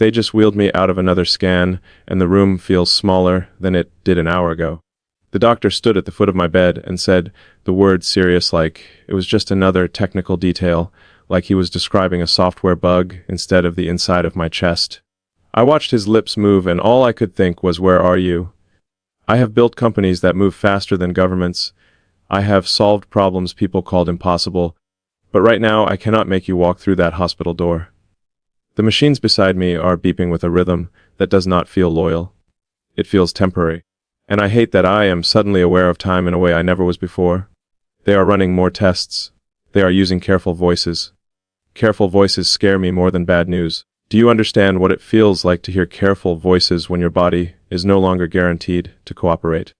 They just wheeled me out of another scan, and the room feels smaller than it did an hour ago. The doctor stood at the foot of my bed and said the word serious like it was just another technical detail, like he was describing a software bug instead of the inside of my chest. I watched his lips move, and all I could think was, where are you? I have built companies that move faster than governments. I have solved problems people called impossible, but right now I cannot make you walk through that hospital door. The machines beside me are beeping with a rhythm that does not feel loyal. It feels temporary. And I hate that I am suddenly aware of time in a way I never was before. They are running more tests. They are using careful voices. Careful voices scare me more than bad news. Do you understand what it feels like to hear careful voices when your body is no longer guaranteed to cooperate?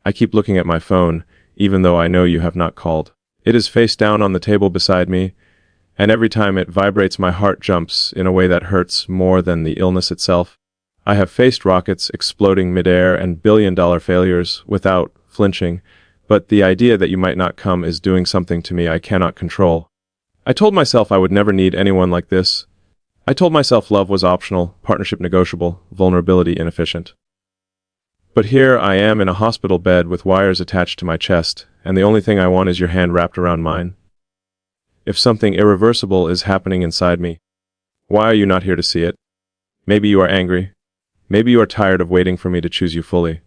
I keep looking at my phone, even though I know you have not called. It is face down on the table beside me, and every time it vibrates my heart jumps in a way that hurts more than the illness itself. I have faced rockets exploding midair and billion-dollar failures without flinching, but the idea that you might not come is doing something to me I cannot control. I told myself I would never need anyone like this. I told myself love was optional, partnership negotiable, vulnerability inefficient. But here I am in a hospital bed with wires attached to my chest, and the only thing I want is your hand wrapped around mine. If something irreversible is happening inside me, why are you not here to see it? Maybe you are angry. Maybe you are tired of waiting for me to choose you fully.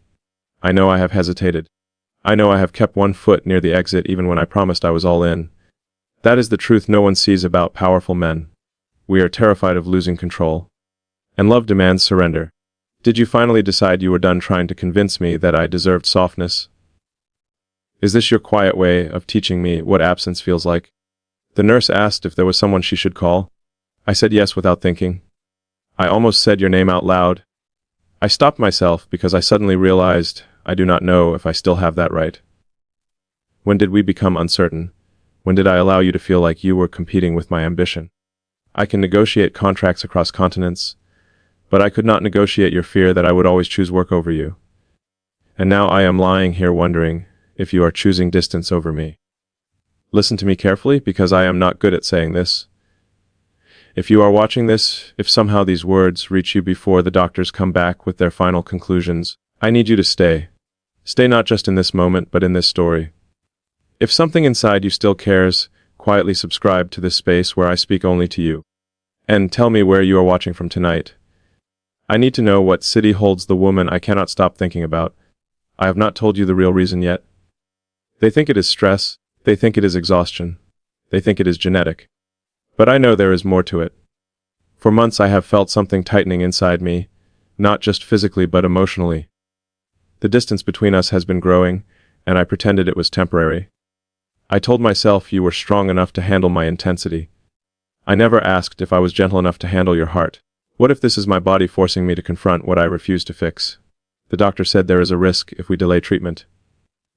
I know I have hesitated. I know I have kept one foot near the exit even when I promised I was all in. That is the truth no one sees about powerful men. We are terrified of losing control. And love demands surrender. Did you finally decide you were done trying to convince me that I deserved softness? Is this your quiet way of teaching me what absence feels like? The nurse asked if there was someone she should call. I said yes without thinking. I almost said your name out loud. I stopped myself because I suddenly realized I do not know if I still have that right. When did we become uncertain? When did I allow you to feel like you were competing with my ambition? I can negotiate contracts across continents, but I could not negotiate your fear that I would always choose work over you. And now I am lying here wondering if you are choosing distance over me. Listen to me carefully, because I am not good at saying this. If you are watching this, if somehow these words reach you before the doctors come back with their final conclusions, I need you to stay. Stay not just in this moment, but in this story. If something inside you still cares, quietly subscribe to this space where I speak only to you. And tell me where you are watching from tonight. I need to know what city holds the woman I cannot stop thinking about. I have not told you the real reason yet. They think it is stress. They think it is exhaustion. They think it is genetic. But I know there is more to it. For months I have felt something tightening inside me, not just physically but emotionally. The distance between us has been growing, and I pretended it was temporary. I told myself you were strong enough to handle my intensity. I never asked if I was gentle enough to handle your heart. What if this is my body forcing me to confront what I refuse to fix? The doctor said there is a risk if we delay treatment.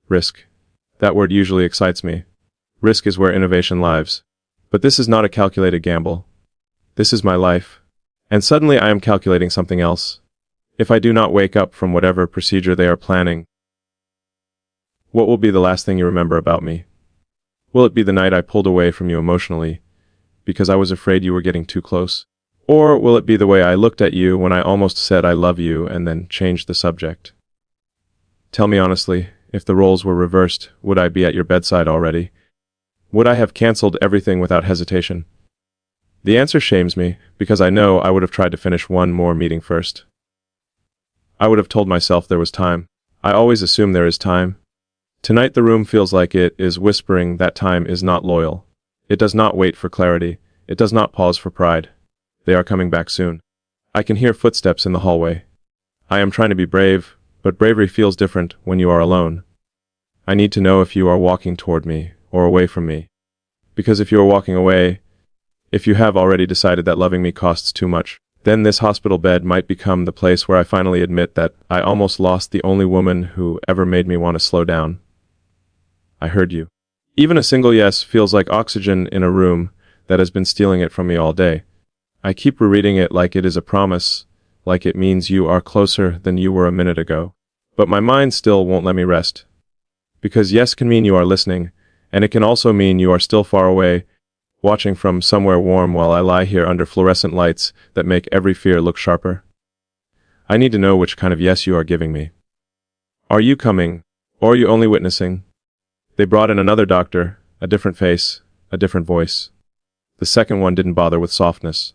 Risk. That word usually excites me. Risk is where innovation lives. But this is not a calculated gamble. This is my life. And suddenly I am calculating something else. If I do not wake up from whatever procedure they are planning, what will be the last thing you remember about me? Will it be the night I pulled away from you emotionally, because I was afraid you were getting too close? Or will it be the way I looked at you when I almost said I love you and then changed the subject? Tell me honestly, if the roles were reversed, would I be at your bedside already? Would I have cancelled everything without hesitation? The answer shames me, because I know I would have tried to finish one more meeting first. I would have told myself there was time. I always assume there is time. Tonight the room feels like it is whispering that time is not loyal. It does not wait for clarity. It does not pause for pride. They are coming back soon. I can hear footsteps in the hallway. I am trying to be brave, but bravery feels different when you are alone. I need to know if you are walking toward me or away from me. Because if you are walking away, if you have already decided that loving me costs too much, then this hospital bed might become the place where I finally admit that I almost lost the only woman who ever made me want to slow down. I heard you. Even a single yes feels like oxygen in a room that has been stealing it from me all day. I keep rereading it like it is a promise, like it means you are closer than you were a minute ago. But my mind still won't let me rest. Because yes can mean you are listening, and it can also mean you are still far away, watching from somewhere warm while I lie here under fluorescent lights that make every fear look sharper. I need to know which kind of yes you are giving me. Are you coming, or are you only witnessing? They brought in another doctor, a different face, a different voice. The second one didn't bother with softness.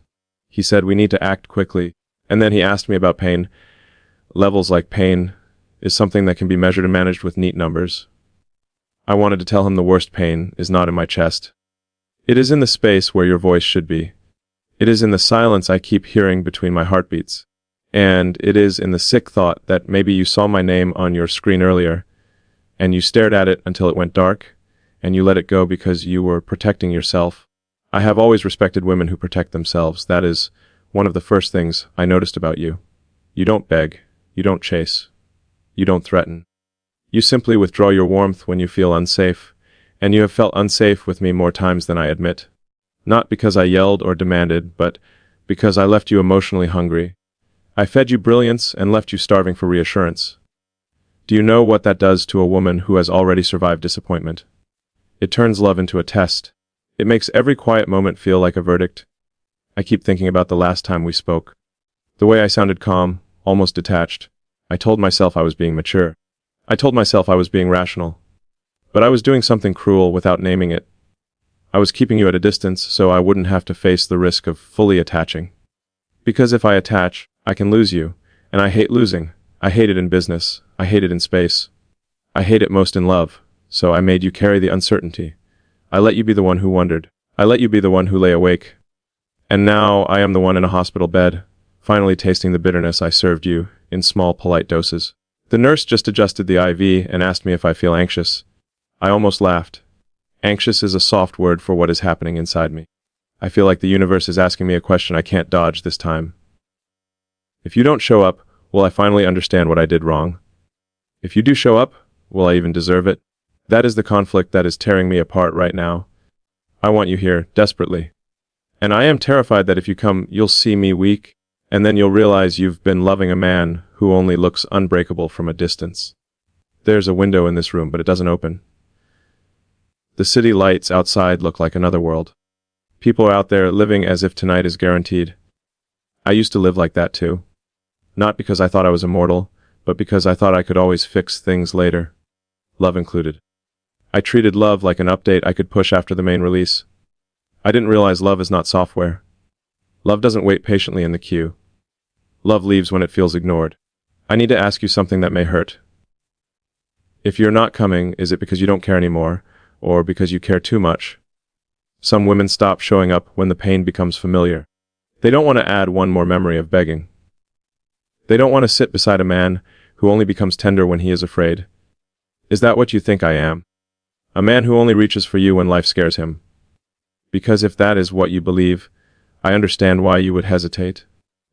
He said we need to act quickly, and then he asked me about pain. Levels like pain is something that can be measured and managed with neat numbers. I wanted to tell him the worst pain is not in my chest. It is in the space where your voice should be. It is in the silence I keep hearing between my heartbeats. And it is in the sick thought that maybe you saw my name on your screen earlier, and you stared at it until it went dark, and you let it go because you were protecting yourself. I have always respected women who protect themselves. That is one of the first things I noticed about you. You don't beg. You don't chase. You don't threaten. You simply withdraw your warmth when you feel unsafe, and you have felt unsafe with me more times than I admit. Not because I yelled or demanded, but because I left you emotionally hungry. I fed you brilliance and left you starving for reassurance. Do you know what that does to a woman who has already survived disappointment? It turns love into a test. It makes every quiet moment feel like a verdict. I keep thinking about the last time we spoke. The way I sounded calm, almost detached. I told myself I was being mature. I told myself I was being rational. But I was doing something cruel without naming it. I was keeping you at a distance so I wouldn't have to face the risk of fully attaching. Because if I attach, I can lose you, and I hate losing. I hate it in business. I hate it in space. I hate it most in love, so I made you carry the uncertainty. I let you be the one who wondered. I let you be the one who lay awake. And now I am the one in a hospital bed, finally tasting the bitterness I served you in small, polite doses. The nurse just adjusted the IV and asked me if I feel anxious. I almost laughed. Anxious is a soft word for what is happening inside me. I feel like the universe is asking me a question I can't dodge this time. If you don't show up, will I finally understand what I did wrong? If you do show up, will I even deserve it? That is the conflict that is tearing me apart right now. I want you here, desperately. And I am terrified that if you come, you'll see me weak, and then you'll realize you've been loving a man who only looks unbreakable from a distance. There's a window in this room, but it doesn't open. The city lights outside look like another world. People are out there living as if tonight is guaranteed. I used to live like that too. Not because I thought I was immortal, but because I thought I could always fix things later. Love included. I treated love like an update I could push after the main release. I didn't realize love is not software. Love doesn't wait patiently in the queue. Love leaves when it feels ignored. I need to ask you something that may hurt. If you're not coming, is it because you don't care anymore, or because you care too much? Some women stop showing up when the pain becomes familiar. They don't want to add one more memory of begging. They don't want to sit beside a man who only becomes tender when he is afraid. Is that what you think I am? A man who only reaches for you when life scares him? Because if that is what you believe, I understand why you would hesitate.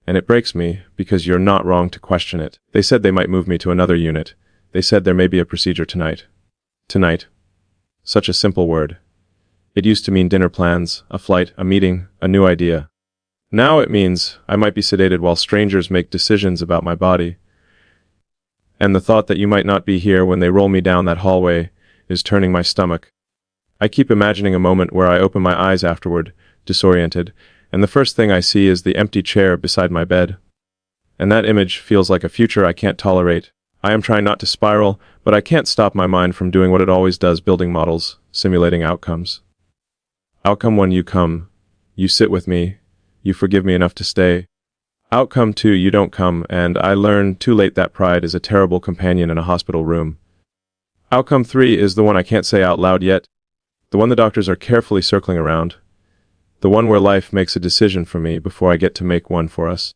And it breaks me, because you're not wrong to question it. They said they might move me to another unit. They said there may be a procedure tonight. Tonight. Such a simple word. It used to mean dinner plans, a flight, a meeting, a new idea. Now it means I might be sedated while strangers make decisions about my body. And the thought that you might not be here when they roll me down that hallway is turning my stomach. I keep imagining a moment where I open my eyes afterward, disoriented, and the first thing I see is the empty chair beside my bed. And that image feels like a future I can't tolerate. I am trying not to spiral, but I can't stop my mind from doing what it always does, building models, simulating outcomes. Outcome 1, you come. You sit with me. You forgive me enough to stay. Outcome 2, you don't come, and I learn too late that pride is a terrible companion in a hospital room. Outcome 3 is the one I can't say out loud yet. The one the doctors are carefully circling around. The one where life makes a decision for me before I get to make one for us.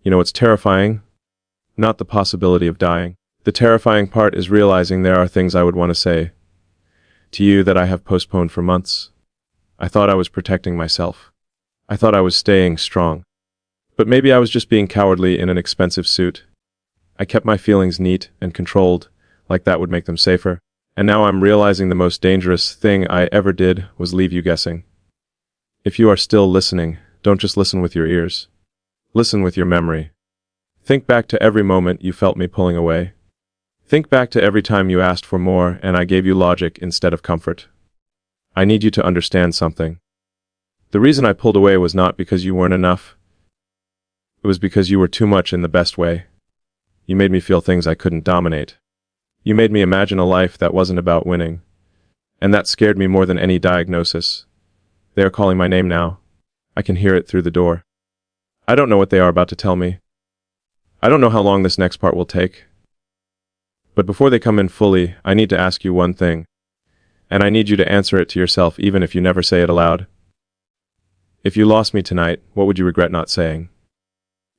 You know what's terrifying? Not the possibility of dying. The terrifying part is realizing there are things I would want to say to you that I have postponed for months. I thought I was protecting myself. I thought I was staying strong. But maybe I was just being cowardly in an expensive suit. I kept my feelings neat and controlled, like that would make them safer. And now I'm realizing the most dangerous thing I ever did was leave you guessing. If you are still listening, don't just listen with your ears. Listen with your memory. Think back to every moment you felt me pulling away. Think back to every time you asked for more and I gave you logic instead of comfort. I need you to understand something. The reason I pulled away was not because you weren't enough. It was because you were too much in the best way. You made me feel things I couldn't dominate. You made me imagine a life that wasn't about winning. And that scared me more than any diagnosis. They are calling my name now. I can hear it through the door. I don't know what they are about to tell me. I don't know how long this next part will take. But before they come in fully, I need to ask you one thing. And I need you to answer it to yourself even if you never say it aloud. If you lost me tonight, what would you regret not saying?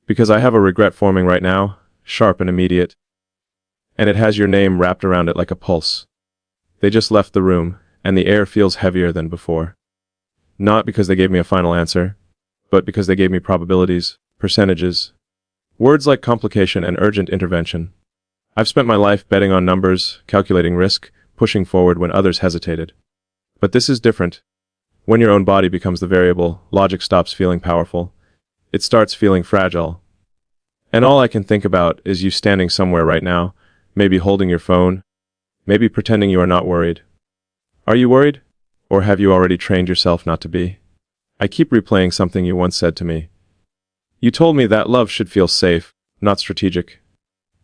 Because I have a regret forming right now, sharp and immediate. And it has your name wrapped around it like a pulse. They just left the room, and the air feels heavier than before. Not because they gave me a final answer, but because they gave me probabilities, percentages, words like complication and urgent intervention. I've spent my life betting on numbers, calculating risk, pushing forward when others hesitated. But this is different. When your own body becomes the variable, logic stops feeling powerful. It starts feeling fragile. And all I can think about is you standing somewhere right now, maybe holding your phone, maybe pretending you are not worried. Are you worried? Or have you already trained yourself not to be? I keep replaying something you once said to me. You told me that love should feel safe, not strategic.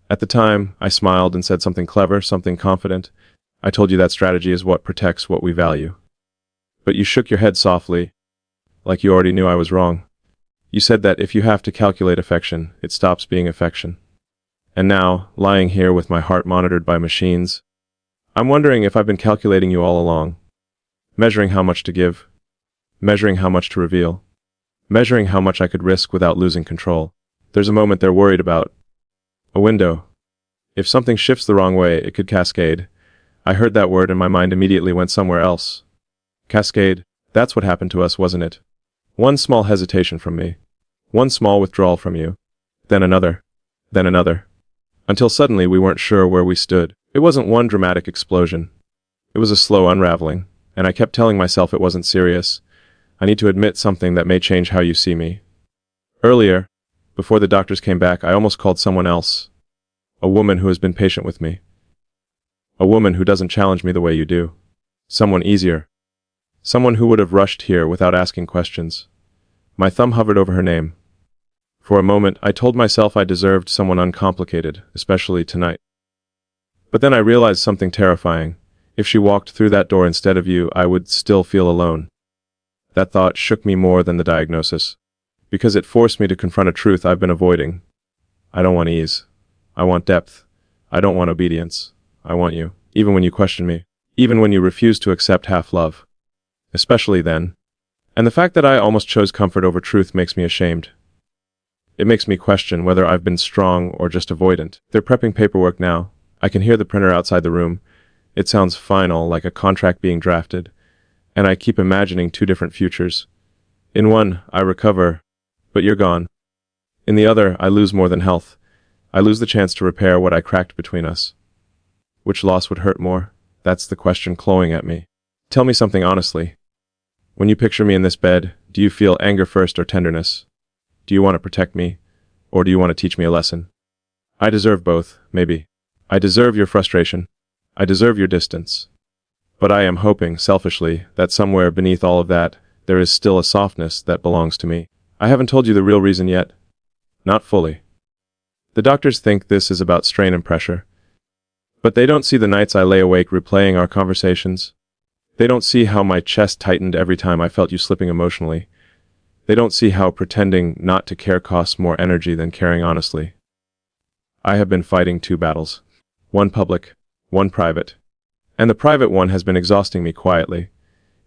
At the time, I smiled and said something clever, something confident. I told you that strategy is what protects what we value. But you shook your head softly, like you already knew I was wrong. You said that if you have to calculate affection, it stops being affection. And now, lying here with my heart monitored by machines, I'm wondering if I've been calculating you all along. Measuring how much to give. Measuring how much to reveal. Measuring how much I could risk without losing control. There's a moment they're worried about. A window. If something shifts the wrong way, it could cascade. I heard that word and my mind immediately went somewhere else. Cascade. That's what happened to us, wasn't it? One small hesitation from me. One small withdrawal from you. Then another. Then another. Until suddenly we weren't sure where we stood. It wasn't one dramatic explosion. It was a slow unraveling, and I kept telling myself it wasn't serious. I need to admit something that may change how you see me. Earlier, before the doctors came back, I almost called someone else. A woman who has been patient with me. A woman who doesn't challenge me the way you do. Someone easier. Someone who would have rushed here without asking questions. My thumb hovered over her name. For a moment, I told myself I deserved someone uncomplicated, especially tonight. But then I realized something terrifying. If she walked through that door instead of you, I would still feel alone. That thought shook me more than the diagnosis, because it forced me to confront a truth I've been avoiding. I don't want ease. I want depth. I don't want obedience. I want you, even when you question me, even when you refuse to accept half love. Especially then. And the fact that I almost chose comfort over truth makes me ashamed. It makes me question whether I've been strong or just avoidant. They're prepping paperwork now. I can hear the printer outside the room. It sounds final, like a contract being drafted. And I keep imagining two different futures. In one, I recover, but you're gone. In the other, I lose more than health. I lose the chance to repair what I cracked between us. Which loss would hurt more? That's the question clawing at me. Tell me something honestly. When you picture me in this bed, do you feel anger first or tenderness? Do you want to protect me, or do you want to teach me a lesson? I deserve both, maybe. I deserve your frustration. I deserve your distance. But I am hoping, selfishly, that somewhere beneath all of that, there is still a softness that belongs to me. I haven't told you the real reason yet. Not fully. The doctors think this is about strain and pressure. But they don't see the nights I lay awake replaying our conversations. They don't see how my chest tightened every time I felt you slipping emotionally. They don't see how pretending not to care costs more energy than caring honestly. I have been fighting two battles. One public, one private. And the private one has been exhausting me quietly.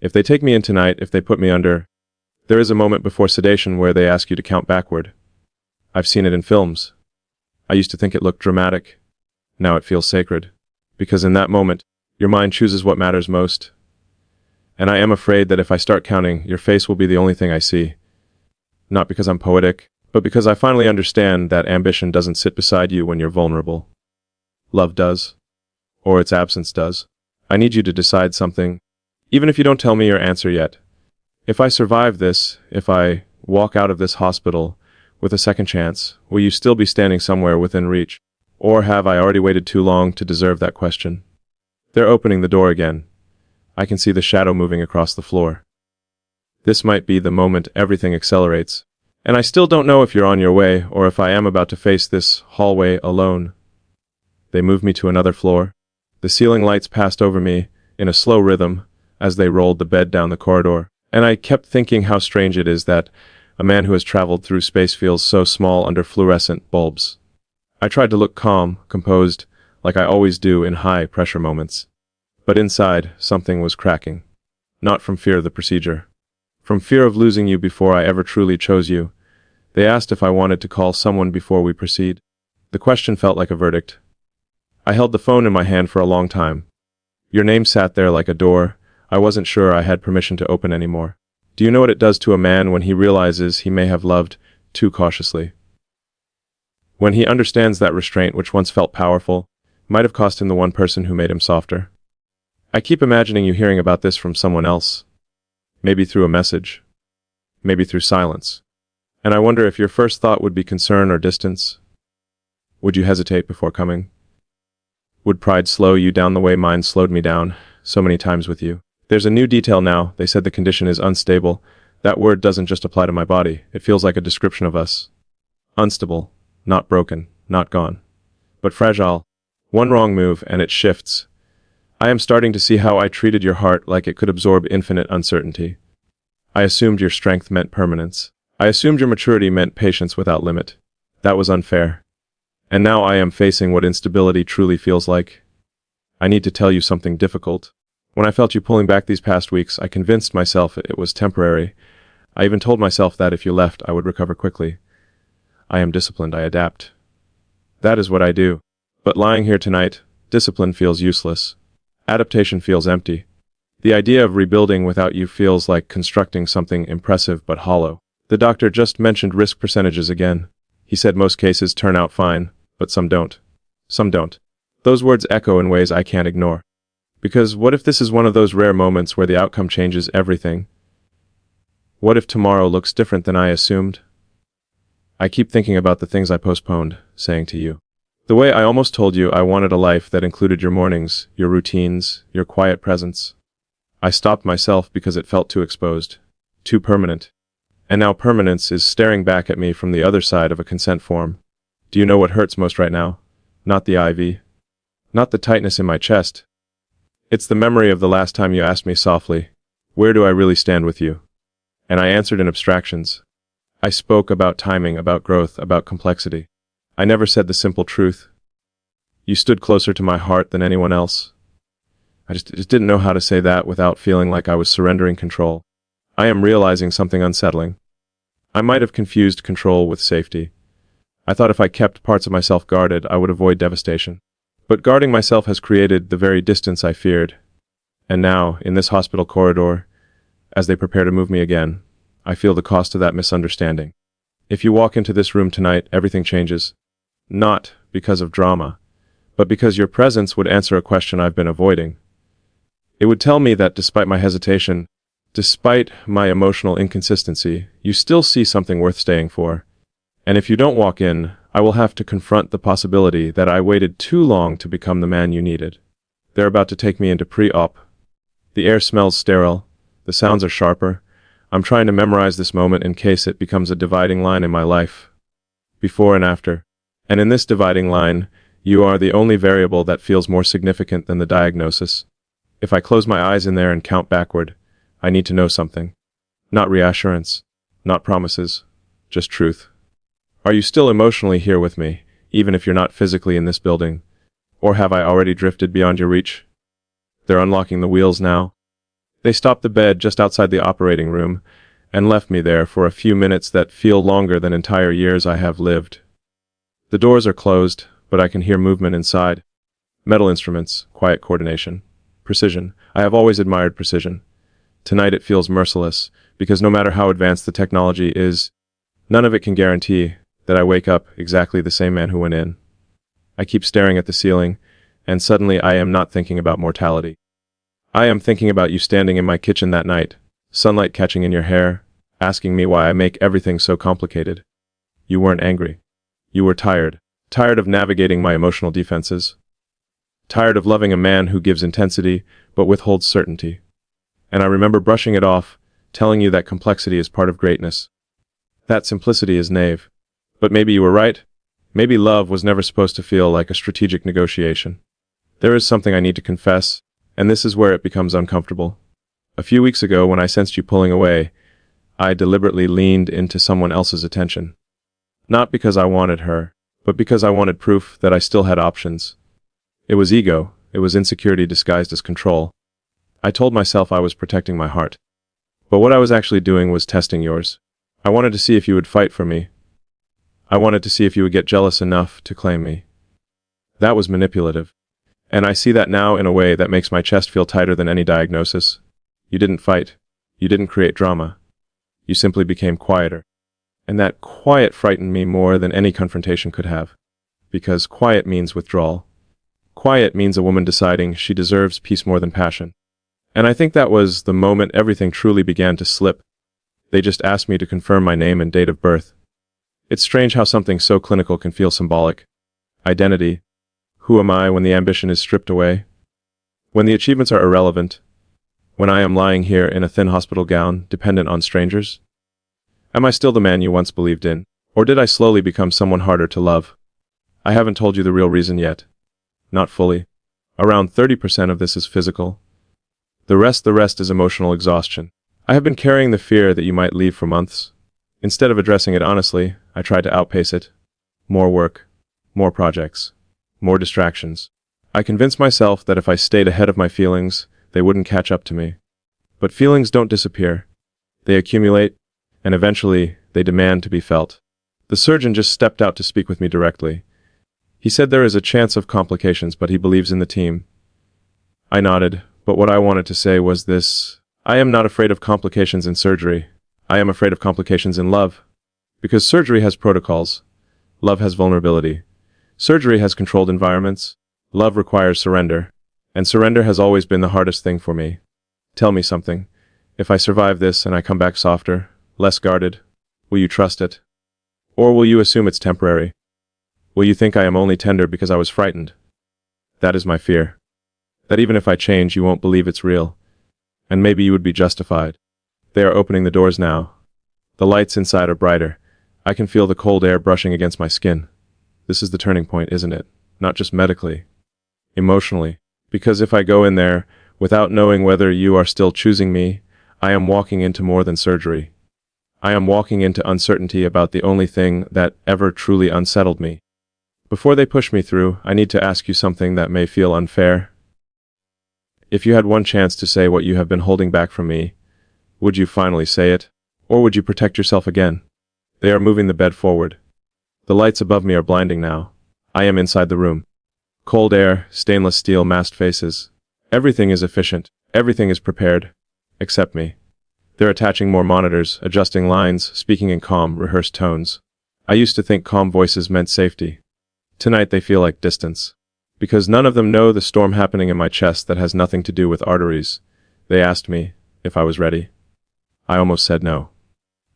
If they take me in tonight, if they put me under, there is a moment before sedation where they ask you to count backward. I've seen it in films. I used to think it looked dramatic. Now it feels sacred. Because in that moment, your mind chooses what matters most. And I am afraid that if I start counting, your face will be the only thing I see. Not because I'm poetic, but because I finally understand that ambition doesn't sit beside you when you're vulnerable. Love does. Or its absence does. I need you to decide something, even if you don't tell me your answer yet. If I survive this, if I walk out of this hospital with a second chance, will you still be standing somewhere within reach? Or have I already waited too long to deserve that question? They're opening the door again. I can see the shadow moving across the floor. This might be the moment everything accelerates. And I still don't know if you're on your way or if I am about to face this hallway alone. They moved me to another floor. The ceiling lights passed over me in a slow rhythm as they rolled the bed down the corridor. And I kept thinking how strange it is that a man who has traveled through space feels so small under fluorescent bulbs. I tried to look calm, composed, like I always do in high-pressure moments. But inside, something was cracking. Not from fear of the procedure. From fear of losing you before I ever truly chose you. They asked if I wanted to call someone before we proceed. The question felt like a verdict. I held the phone in my hand for a long time. Your name sat there like a door. I wasn't sure I had permission to open anymore. Do you know what it does to a man when he realizes he may have loved too cautiously? When he understands that restraint which once felt powerful might have cost him the one person who made him softer. I keep imagining you hearing about this from someone else. Maybe through a message. Maybe through silence. And I wonder if your first thought would be concern or distance. Would you hesitate before coming? Would pride slow you down the way mine slowed me down so many times with you? There's a new detail now. They said the condition is unstable. That word doesn't just apply to my body. It feels like a description of us. Unstable. Not broken. Not gone. But fragile. One wrong move and it shifts. I am starting to see how I treated your heart like it could absorb infinite uncertainty. I assumed your strength meant permanence. I assumed your maturity meant patience without limit. That was unfair. And now I am facing what instability truly feels like. I need to tell you something difficult. When I felt you pulling back these past weeks, I convinced myself it was temporary. I even told myself that if you left, I would recover quickly. I am disciplined, I adapt. That is what I do. But lying here tonight, discipline feels useless. Adaptation feels empty. The idea of rebuilding without you feels like constructing something impressive but hollow. The doctor just mentioned risk percentages again. He said most cases turn out fine, but some don't. Some don't. Those words echo in ways I can't ignore. Because what if this is one of those rare moments where the outcome changes everything? What if tomorrow looks different than I assumed? I keep thinking about the things I postponed, saying to you. The way I almost told you I wanted a life that included your mornings, your routines, your quiet presence. I stopped myself because it felt too exposed, too permanent. And now permanence is staring back at me from the other side of a consent form. Do you know what hurts most right now? Not the IV. Not the tightness in my chest. It's the memory of the last time you asked me softly, where do I really stand with you? And I answered in abstractions. I spoke about timing, about growth, about complexity. I never said the simple truth. You stood closer to my heart than anyone else. I just didn't know how to say that without feeling like I was surrendering control. I am realizing something unsettling. I might have confused control with safety. I thought if I kept parts of myself guarded, I would avoid devastation. But guarding myself has created the very distance I feared. And now, in this hospital corridor, as they prepare to move me again, I feel the cost of that misunderstanding. If you walk into this room tonight, everything changes. Not because of drama, but because your presence would answer a question I've been avoiding. It would tell me that despite my hesitation, despite my emotional inconsistency, you still see something worth staying for. And if you don't walk in, I will have to confront the possibility that I waited too long to become the man you needed. They're about to take me into pre-op. The air smells sterile. The sounds are sharper. I'm trying to memorize this moment in case it becomes a dividing line in my life. Before and after. And in this dividing line, you are the only variable that feels more significant than the diagnosis. If I close my eyes in there and count backward, I need to know something. Not reassurance. Not promises. Just truth. Are you still emotionally here with me, even if you're not physically in this building? Or have I already drifted beyond your reach? They're unlocking the wheels now. They stopped the bed just outside the operating room and left me there for a few minutes that feel longer than entire years I have lived. The doors are closed, but I can hear movement inside. Metal instruments, quiet coordination, precision. I have always admired precision. Tonight it feels merciless, because no matter how advanced the technology is, none of it can guarantee that I wake up exactly the same man who went in. I keep staring at the ceiling, and suddenly I am not thinking about mortality. I am thinking about you standing in my kitchen that night, sunlight catching in your hair, asking me why I make everything so complicated. You weren't angry. You were tired. Tired of navigating my emotional defenses. Tired of loving a man who gives intensity, but withholds certainty. And I remember brushing it off, telling you that complexity is part of greatness. That simplicity is naive. But maybe you were right. Maybe love was never supposed to feel like a strategic negotiation. There is something I need to confess, and this is where it becomes uncomfortable. A few weeks ago, when I sensed you pulling away, I deliberately leaned into someone else's attention. Not because I wanted her, but because I wanted proof that I still had options. It was ego. It was insecurity disguised as control. I told myself I was protecting my heart. But what I was actually doing was testing yours. I wanted to see if you would fight for me. I wanted to see if you would get jealous enough to claim me. That was manipulative. And I see that now in a way that makes my chest feel tighter than any diagnosis. You didn't fight. You didn't create drama. You simply became quieter. And that quiet frightened me more than any confrontation could have. Because quiet means withdrawal. Quiet means a woman deciding she deserves peace more than passion. And I think that was the moment everything truly began to slip. They just asked me to confirm my name and date of birth. It's strange how something so clinical can feel symbolic. Identity. Who am I when the ambition is stripped away? When the achievements are irrelevant? When I am lying here in a thin hospital gown, dependent on strangers? Am I still the man you once believed in? Or did I slowly become someone harder to love? I haven't told you the real reason yet. Not fully. Around 30% of this is physical. The rest is emotional exhaustion. I have been carrying the fear that you might leave for months. Instead of addressing it honestly, I tried to outpace it. More work. More projects. More distractions. I convinced myself that if I stayed ahead of my feelings, they wouldn't catch up to me. But feelings don't disappear. They accumulate, and eventually, they demand to be felt. The surgeon just stepped out to speak with me directly. He said there is a chance of complications, but he believes in the team. I nodded, but what I wanted to say was this: I am not afraid of complications in surgery. I am afraid of complications in love. Because surgery has protocols. Love has vulnerability. Surgery has controlled environments. Love requires surrender. And surrender has always been the hardest thing for me. Tell me something. If I survive this and I come back softer, less guarded, will you trust it? Or will you assume it's temporary? Will you think I am only tender because I was frightened? That is my fear. That even if I change, you won't believe it's real. And maybe you would be justified. They are opening the doors now. The lights inside are brighter. I can feel the cold air brushing against my skin. This is the turning point, isn't it? Not just medically. Emotionally. Because if I go in there, without knowing whether you are still choosing me, I am walking into more than surgery. I am walking into uncertainty about the only thing that ever truly unsettled me. Before they push me through, I need to ask you something that may feel unfair. If you had one chance to say what you have been holding back from me, would you finally say it? Or would you protect yourself again? They are moving the bed forward. The lights above me are blinding now. I am inside the room. Cold air, stainless steel masked faces. Everything is efficient. Everything is prepared. Except me. They're attaching more monitors, adjusting lines, speaking in calm, rehearsed tones. I used to think calm voices meant safety. Tonight they feel like distance. Because none of them know the storm happening in my chest that has nothing to do with arteries. They asked me if I was ready. I almost said no.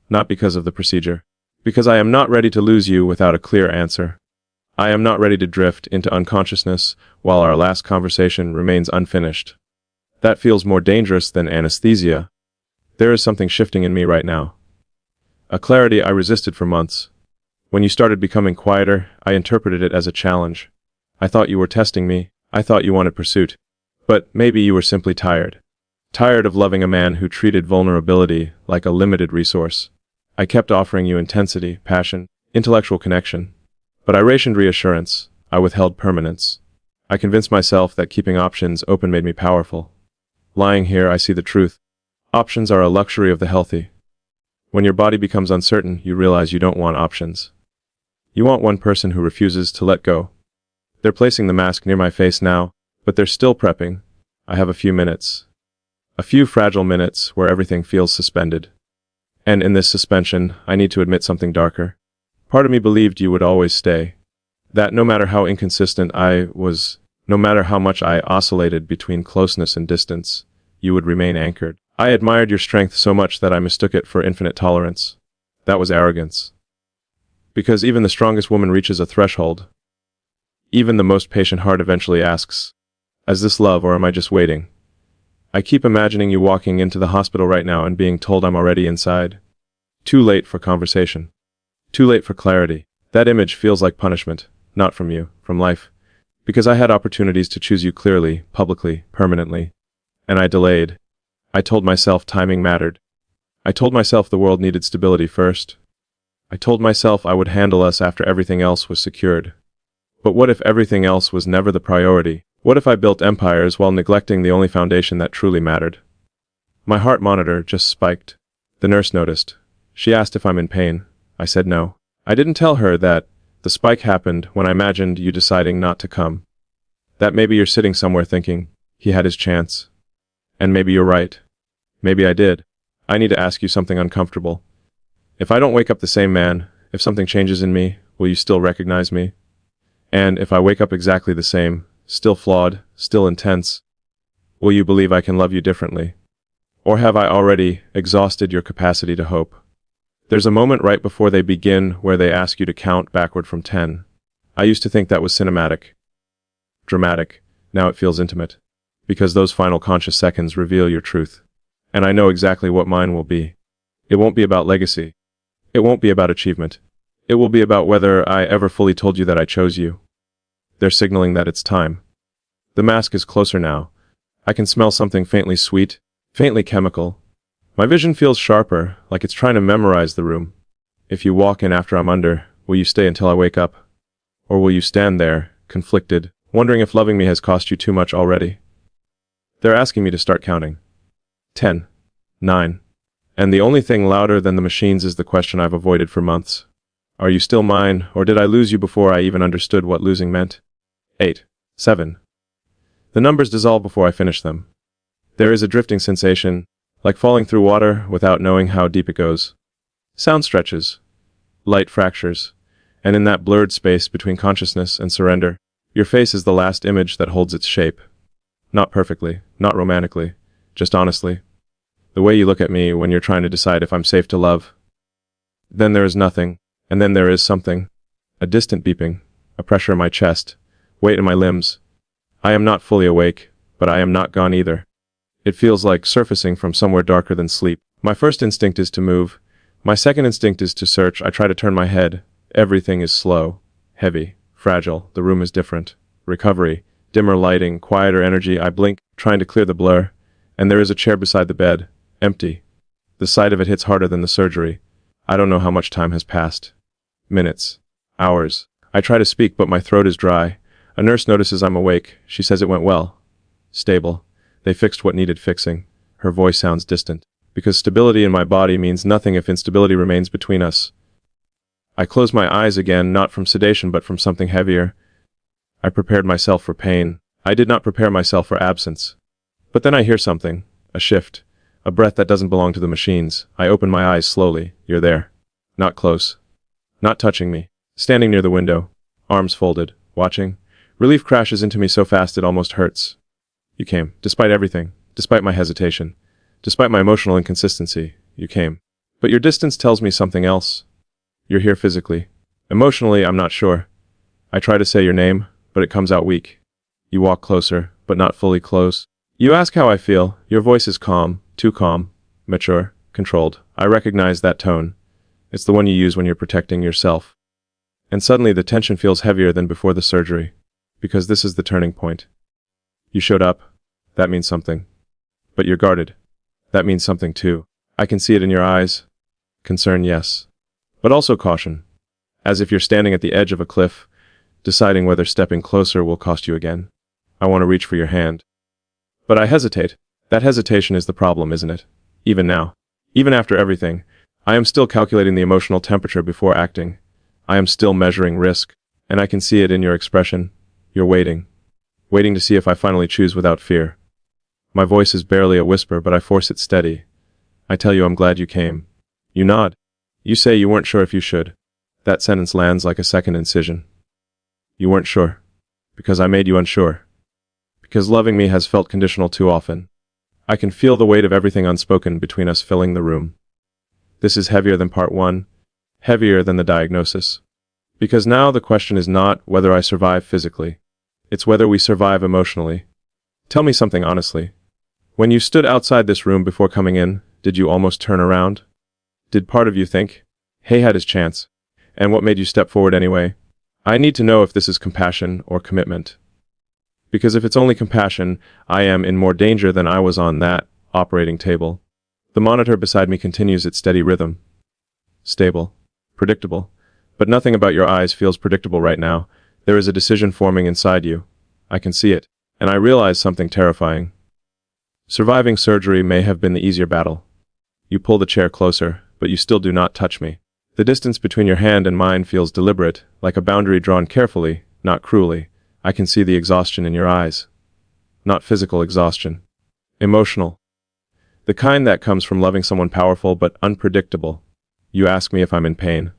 Not because of the procedure. Because I am not ready to lose you without a clear answer. I am not ready to drift into unconsciousness while our last conversation remains unfinished. That feels more dangerous than anesthesia. There is something shifting in me right now. A clarity I resisted for months. When you started becoming quieter, I interpreted it as a challenge. I thought you were testing me. I thought you wanted pursuit. But maybe you were simply tired. Tired of loving a man who treated vulnerability like a limited resource. I kept offering you intensity, passion, intellectual connection. But I rationed reassurance. I withheld permanence. I convinced myself that keeping options open made me powerful. Lying here, I see the truth. Options are a luxury of the healthy. When your body becomes uncertain, you realize you don't want options. You want one person who refuses to let go. They're placing the mask near my face now, but they're still prepping. I have a few minutes. A few fragile minutes where everything feels suspended. And in this suspension, I need to admit something darker. Part of me believed you would always stay. That no matter how inconsistent I was, no matter how much I oscillated between closeness and distance, you would remain anchored. I admired your strength so much that I mistook it for infinite tolerance. That was arrogance. Because even the strongest woman reaches a threshold. Even the most patient heart eventually asks, is this love or am I just waiting? I keep imagining you walking into the hospital right now and being told I'm already inside. Too late for conversation. Too late for clarity. That image feels like punishment, not from you, from life. Because I had opportunities to choose you clearly, publicly, permanently. And I delayed. I told myself timing mattered. I told myself the world needed stability first. I told myself I would handle us after everything else was secured. But what if everything else was never the priority? What if I built empires while neglecting the only foundation that truly mattered? My heart monitor just spiked. The nurse noticed. She asked if I'm in pain. I said no. I didn't tell her that the spike happened when I imagined you deciding not to come. That maybe you're sitting somewhere thinking, he had his chance. And maybe you're right. Maybe I did. I need to ask you something uncomfortable. If I don't wake up the same man, if something changes in me, will you still recognize me? And if I wake up exactly the same, still flawed, still intense, will you believe I can love you differently? Or have I already exhausted your capacity to hope? There's a moment right before they begin where they ask you to count backward from 10. I used to think that was cinematic. Dramatic. Now it feels intimate. Because those final conscious seconds reveal your truth. And I know exactly what mine will be. It won't be about legacy. It won't be about achievement. It will be about whether I ever fully told you that I chose you. They're signaling that it's time. The mask is closer now. I can smell something faintly sweet, faintly chemical. My vision feels sharper, like it's trying to memorize the room. If you walk in after I'm under, will you stay until I wake up? Or will you stand there, conflicted, wondering if loving me has cost you too much already? They're asking me to start counting. 10. 9. And the only thing louder than the machines is the question I've avoided for months. Are you still mine, or did I lose you before I even understood what losing meant? 8. 7. The numbers dissolve before I finish them. There is a drifting sensation, like falling through water without knowing how deep it goes. Sound stretches. Light fractures. And in that blurred space between consciousness and surrender, your face is the last image that holds its shape. Not perfectly, not romantically, just honestly. The way you look at me when you're trying to decide if I'm safe to love. Then there is nothing, and then there is something. A distant beeping, a pressure in my chest, weight in my limbs. I am not fully awake, but I am not gone either. It feels like surfacing from somewhere darker than sleep. My first instinct is to move. My second instinct is to search. I try to turn my head. Everything is slow, heavy, fragile. The room is different. Recovery, dimmer lighting, quieter energy. I blink, trying to clear the blur. And there is a chair beside the bed. Empty. The sight of it hits harder than the surgery. I don't know how much time has passed. Minutes. Hours. I try to speak, but my throat is dry. A nurse notices I'm awake. She says it went well. Stable. They fixed what needed fixing. Her voice sounds distant. Because stability in my body means nothing if instability remains between us. I close my eyes again, not from sedation but from something heavier. I prepared myself for pain. I did not prepare myself for absence. But then I hear something. A shift. A breath that doesn't belong to the machines. I open my eyes slowly. You're there. Not close. Not touching me. Standing near the window. Arms folded. Watching. Relief crashes into me so fast it almost hurts. You came. Despite everything. Despite my hesitation. Despite my emotional inconsistency. You came. But your distance tells me something else. You're here physically. Emotionally, I'm not sure. I try to say your name, but it comes out weak. You walk closer, but not fully close. You ask how I feel. Your voice is calm. Too calm, mature, controlled. I recognize that tone. It's the one you use when you're protecting yourself. And suddenly the tension feels heavier than before the surgery. Because this is the turning point. You showed up. That means something. But you're guarded. That means something too. I can see it in your eyes. Concern, yes. But also caution. As if you're standing at the edge of a cliff, deciding whether stepping closer will cost you again. I want to reach for your hand. But I hesitate. That hesitation is the problem, isn't it? Even now. Even after everything. I am still calculating the emotional temperature before acting. I am still measuring risk. And I can see it in your expression. You're waiting. Waiting to see if I finally choose without fear. My voice is barely a whisper, but I force it steady. I tell you I'm glad you came. You nod. You say you weren't sure if you should. That sentence lands like a second incision. You weren't sure. Because I made you unsure. Because loving me has felt conditional too often. I can feel the weight of everything unspoken between us filling the room. This is heavier than part 1. Heavier than the diagnosis. Because now the question is not whether I survive physically. It's whether we survive emotionally. Tell me something honestly. When you stood outside this room before coming in, did you almost turn around? Did part of you think, Hay had his chance? And what made you step forward anyway? I need to know if this is compassion or commitment. Because if it's only compassion, I am in more danger than I was on that operating table. The monitor beside me continues its steady rhythm. Stable. Predictable. But nothing about your eyes feels predictable right now. There is a decision forming inside you. I can see it. And I realize something terrifying. Surviving surgery may have been the easier battle. You pull the chair closer, but you still do not touch me. The distance between your hand and mine feels deliberate, like a boundary drawn carefully, not cruelly. I can see the exhaustion in your eyes. Not physical exhaustion. Emotional. The kind that comes from loving someone powerful but unpredictable. You ask me if I'm in pain.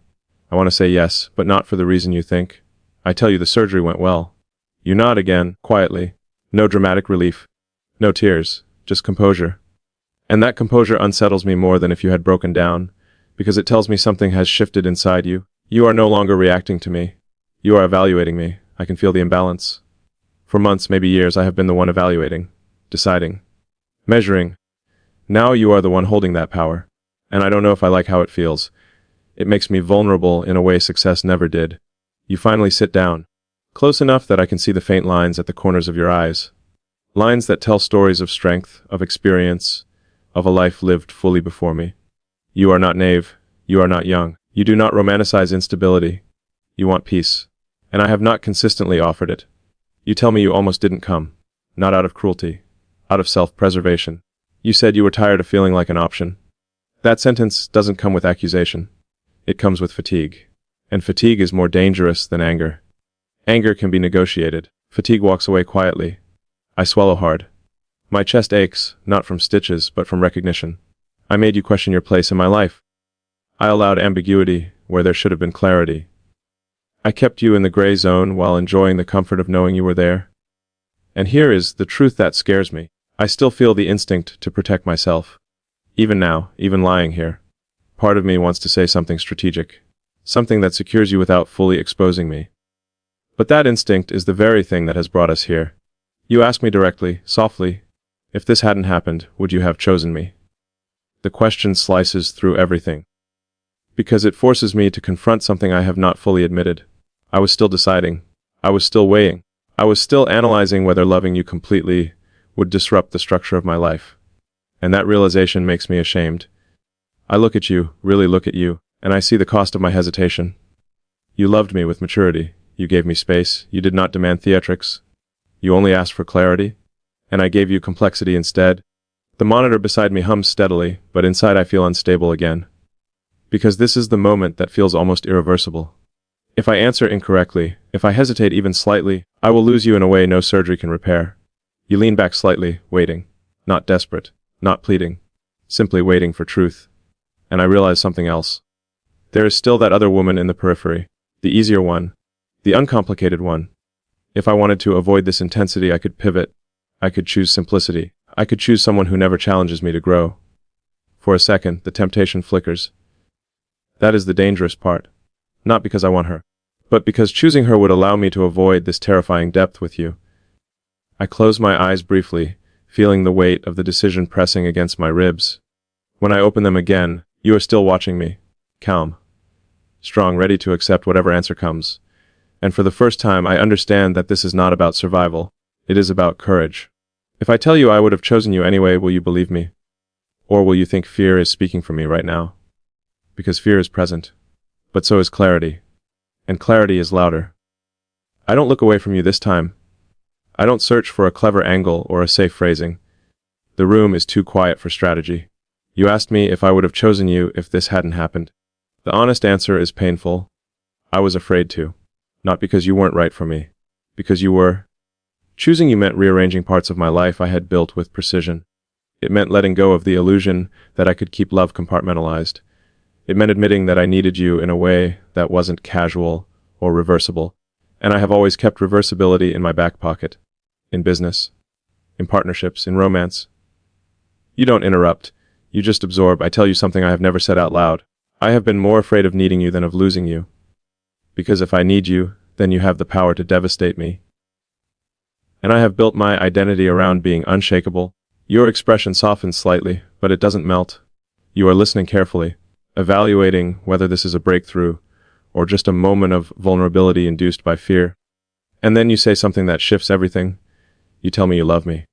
I want to say yes, but not for the reason you think. I tell you the surgery went well. You nod again, quietly. No dramatic relief. No tears, just composure. And that composure unsettles me more than if you had broken down, because it tells me something has shifted inside you. You are no longer reacting to me. You are evaluating me. I can feel the imbalance. For months, maybe years, I have been the one evaluating, deciding, measuring. Now you are the one holding that power. And I don't know if I like how it feels. It makes me vulnerable in a way success never did. You finally sit down, close enough that I can see the faint lines at the corners of your eyes. Lines that tell stories of strength, of experience, of a life lived fully before me. You are not naive. You are not young. You do not romanticize instability. You want peace. And I have not consistently offered it. You tell me you almost didn't come. Not out of cruelty. Out of self-preservation. You said you were tired of feeling like an option. That sentence doesn't come with accusation. It comes with fatigue. And fatigue is more dangerous than anger. Anger can be negotiated. Fatigue walks away quietly. I swallow hard. My chest aches, not from stitches, but from recognition. I made you question your place in my life. I allowed ambiguity where there should have been clarity. I kept you in the gray zone while enjoying the comfort of knowing you were there. And here is the truth that scares me. I still feel the instinct to protect myself. Even now, even lying here. Part of me wants to say something strategic. Something that secures you without fully exposing me. But that instinct is the very thing that has brought us here. You ask me directly, softly, if this hadn't happened, would you have chosen me? The question slices through everything. Because it forces me to confront something I have not fully admitted. I was still deciding. I was still weighing. I was still analyzing whether loving you completely would disrupt the structure of my life. And that realization makes me ashamed. I look at you, really look at you, and I see the cost of my hesitation. You loved me with maturity. You gave me space. You did not demand theatrics. You only asked for clarity. And I gave you complexity instead. The monitor beside me hums steadily, but inside I feel unstable again. Because this is the moment that feels almost irreversible. If I answer incorrectly, if I hesitate even slightly, I will lose you in a way no surgery can repair. You lean back slightly, waiting. Not desperate, not pleading. Simply waiting for truth. And I realize something else. There is still that other woman in the periphery. The easier one. The uncomplicated one. If I wanted to avoid this intensity, I could pivot. I could choose simplicity. I could choose someone who never challenges me to grow. For a second, the temptation flickers. That is the dangerous part. Not because I want her, but because choosing her would allow me to avoid this terrifying depth with you. I close my eyes briefly, feeling the weight of the decision pressing against my ribs. When I open them again, you are still watching me, calm, strong, ready to accept whatever answer comes. And for the first time, I understand that this is not about survival. It is about courage. If I tell you I would have chosen you anyway, will you believe me? Or will you think fear is speaking for me right now? Because fear is present. But so is clarity. And clarity is louder. I don't look away from you this time. I don't search for a clever angle or a safe phrasing. The room is too quiet for strategy. You asked me if I would have chosen you if this hadn't happened. The honest answer is painful. I was afraid to. Not because you weren't right for me. Because you were. Choosing you meant rearranging parts of my life I had built with precision. It meant letting go of the illusion that I could keep love compartmentalized. It meant admitting that I needed you in a way that wasn't casual or reversible. And I have always kept reversibility in my back pocket. In business. In partnerships. In romance. You don't interrupt. You just absorb. I tell you something I have never said out loud. I have been more afraid of needing you than of losing you. Because if I need you, then you have the power to devastate me. And I have built my identity around being unshakable. Your expression softens slightly, but it doesn't melt. You are listening carefully, evaluating whether this is a breakthrough or just a moment of vulnerability induced by fear. And then you say something that shifts everything. You tell me you love me,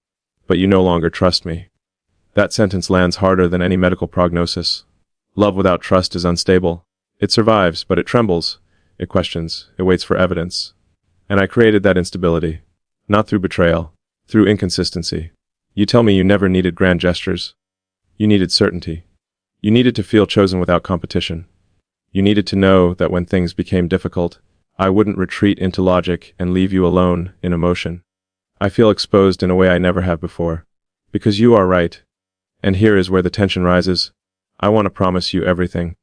but you no longer trust me. That sentence lands harder than any medical prognosis. Love without trust is unstable. It survives, but it trembles. It questions. It waits for evidence. And I created that instability. Not through betrayal, through inconsistency. You tell me you never needed grand gestures. You needed certainty. You needed to feel chosen without competition. You needed to know that when things became difficult, I wouldn't retreat into logic and leave you alone in emotion. I feel exposed in a way I never have before. Because you are right. And here is where the tension rises. I want to promise you everything.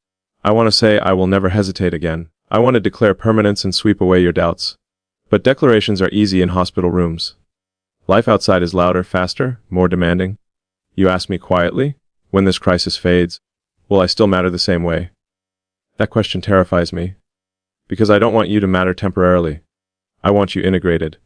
I want to say I will never hesitate again. I want to declare permanence and sweep away your doubts. But declarations are easy in hospital rooms. Life outside is louder, faster, more demanding. You ask me quietly, when this crisis fades, will I still matter the same way? That question terrifies me. Because I don't want you to matter temporarily. I want you integrated.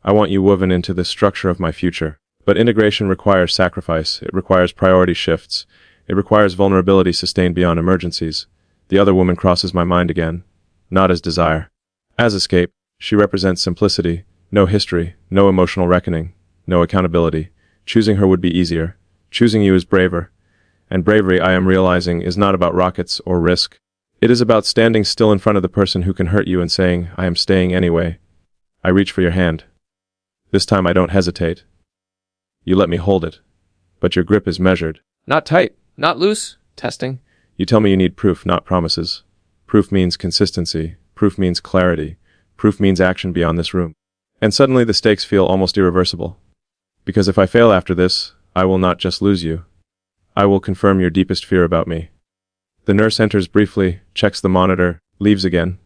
I want you woven into the structure of my future. But integration requires sacrifice. It requires priority shifts. It requires vulnerability sustained beyond emergencies. The other woman crosses my mind again. Not as desire. As escape. She represents simplicity. No history. No emotional reckoning. No accountability. Choosing her would be easier. Choosing you is braver. And bravery, I am realizing, is not about rockets or risk. It is about standing still in front of the person who can hurt you and saying, I am staying anyway. I reach for your hand. This time I don't hesitate. You let me hold it. But your grip is measured. Not tight, not loose. Testing. You tell me you need proof, not promises. Proof means consistency. Proof means clarity. Proof means action beyond this room. And suddenly the stakes feel almost irreversible. Because if I fail after this, I will not just lose you. I will confirm your deepest fear about me. The nurse enters briefly, checks the monitor, leaves again.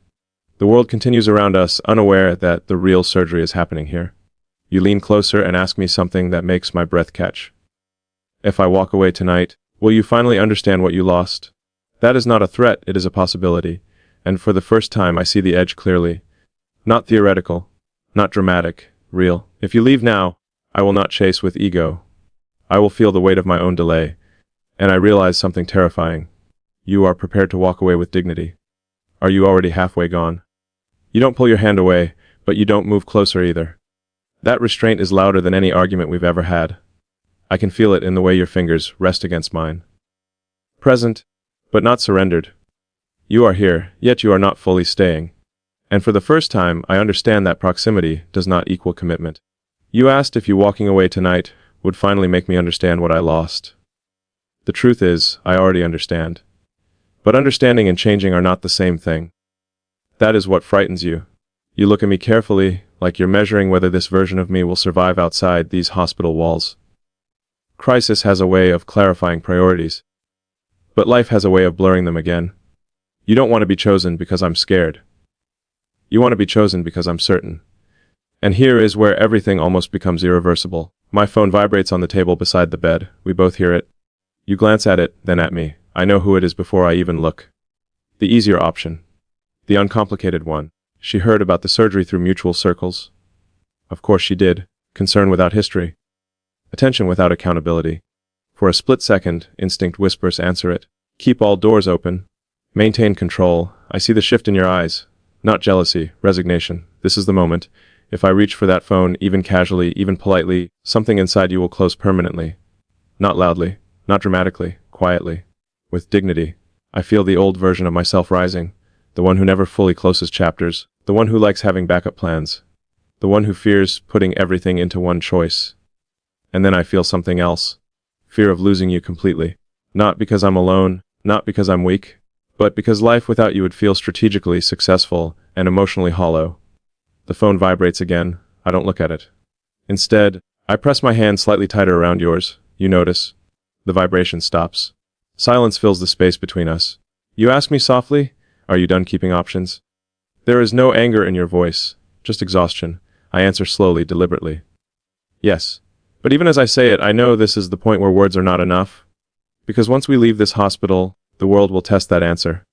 The world continues around us, unaware that the real surgery is happening here. You lean closer and ask me something that makes my breath catch. If I walk away tonight, will you finally understand what you lost? That is not a threat, it is a possibility. And for the first time I see the edge clearly. Not theoretical, not dramatic, real. If you leave now, I will not chase with ego. I will feel the weight of my own delay. And I realize something terrifying. You are prepared to walk away with dignity. Are you already halfway gone? You don't pull your hand away, but you don't move closer either. That restraint is louder than any argument we've ever had. I can feel it in the way your fingers rest against mine. Present, but not surrendered. You are here, yet you are not fully staying. And for the first time, I understand that proximity does not equal commitment. You asked if you walking away tonight would finally make me understand what I lost. The truth is, I already understand. But understanding and changing are not the same thing. That is what frightens you. You look at me carefully, like you're measuring whether this version of me will survive outside these hospital walls. Crisis has a way of clarifying priorities. But life has a way of blurring them again. You don't want to be chosen because I'm scared. You want to be chosen because I'm certain. And here is where everything almost becomes irreversible. My phone vibrates on the table beside the bed. We both hear it. You glance at it, then at me. I know who it is before I even look. The easier option. The uncomplicated one. She heard about the surgery through mutual circles. Of course she did. Concern without history. Attention without accountability. For a split second, instinct whispers answer it. Keep all doors open. Maintain control. I see the shift in your eyes. Not jealousy, resignation. This is the moment. If I reach for that phone, even casually, even politely, something inside you will close permanently. Not loudly, not dramatically, quietly. With dignity. I feel the old version of myself rising. The one who never fully closes chapters. The one who likes having backup plans. The one who fears putting everything into one choice. And then I feel something else. Fear of losing you completely. Not because I'm alone, not because I'm weak, but because life without you would feel strategically successful and emotionally hollow. The phone vibrates again. I don't look at it. Instead, I press my hand slightly tighter around yours. You notice. The vibration stops. Silence fills the space between us. You ask me softly, are you done keeping options? There is no anger in your voice, just exhaustion. I answer slowly, deliberately. Yes. But even as I say it, I know this is the point where words are not enough. Because once we leave this hospital, the world will test that answer.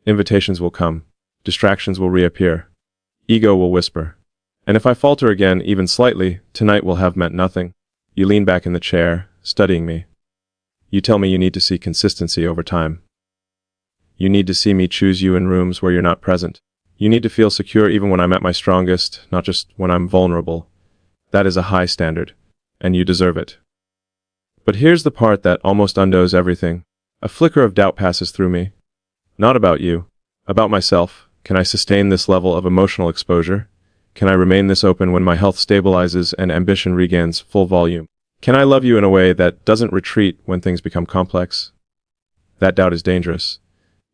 Invitations will come. Distractions will reappear. Ego will whisper. And if I falter again, even slightly, tonight will have meant nothing. You lean back in the chair, studying me. You tell me you need to see consistency over time. You need to see me choose you in rooms where you're not present. You need to feel secure even when I'm at my strongest, not just when I'm vulnerable. That is a high standard, and you deserve it. But here's the part that almost undoes everything. A flicker of doubt passes through me. Not about you, about myself. Can I sustain this level of emotional exposure? Can I remain this open when my health stabilizes and ambition regains full volume? Can I love you in a way that doesn't retreat when things become complex? That doubt is dangerous,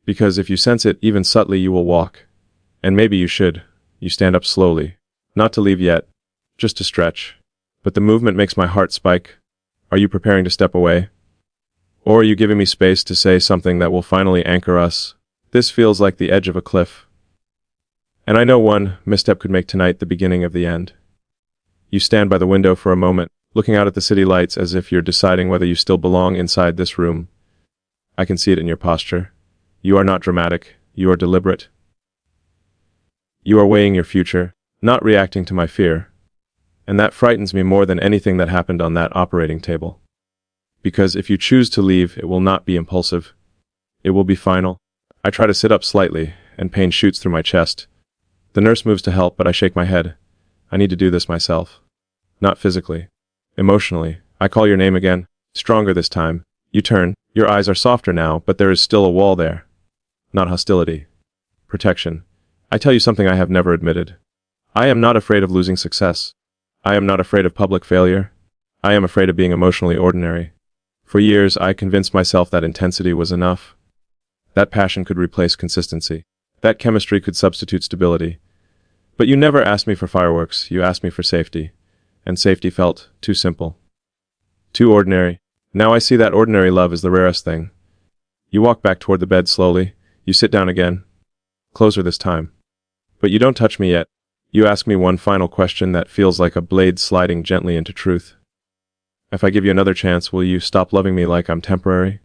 because if you sense it even subtly, you will walk. And maybe you should. You stand up slowly, not to leave yet, just to stretch. But the movement makes my heart spike. Are you preparing to step away? Or are you giving me space to say something that will finally anchor us? This feels like the edge of a cliff. And I know one misstep could make tonight the beginning of the end. You stand by the window for a moment, looking out at the city lights as if you're deciding whether you still belong inside this room. I can see it in your posture. You are not dramatic. You are deliberate. You are weighing your future, not reacting to my fear. And that frightens me more than anything that happened on that operating table. Because if you choose to leave, it will not be impulsive. It will be final. I try to sit up slightly, and pain shoots through my chest. The nurse moves to help, but I shake my head. I need to do this myself. Not physically. Emotionally. I call your name again, stronger this time. You turn. Your eyes are softer now, but there is still a wall there. Not hostility. Protection. I tell you something I have never admitted. I am not afraid of losing success. I am not afraid of public failure. I am afraid of being emotionally ordinary. For years, I convinced myself that intensity was enough. That passion could replace consistency. That chemistry could substitute stability. But you never asked me for fireworks, you asked me for safety. And safety felt too simple. Too ordinary. Now I see that ordinary love is the rarest thing. You walk back toward the bed slowly. You sit down again. Closer this time. But you don't touch me yet. You ask me one final question that feels like a blade sliding gently into truth. If I give you another chance, will you stop loving me like I'm temporary?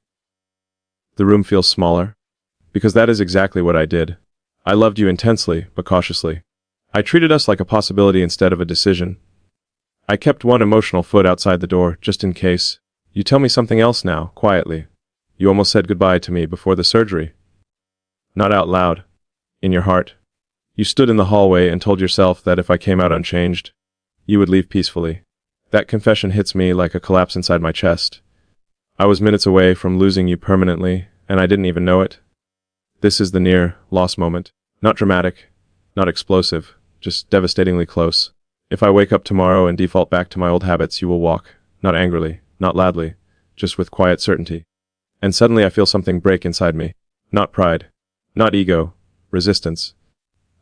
The room feels smaller. Because that is exactly what I did. I loved you intensely, but cautiously. I treated us like a possibility instead of a decision. I kept one emotional foot outside the door, just in case. You tell me something else now, quietly. You almost said goodbye to me before the surgery. Not out loud. In your heart. You stood in the hallway and told yourself that if I came out unchanged, you would leave peacefully. That confession hits me like a collapse inside my chest. I was minutes away from losing you permanently, and I didn't even know it. This is the near loss moment. Not dramatic, not explosive, just devastatingly close. If I wake up tomorrow and default back to my old habits, you will walk, not angrily, not loudly, just with quiet certainty. And suddenly I feel something break inside me. Not pride, not ego, resistance.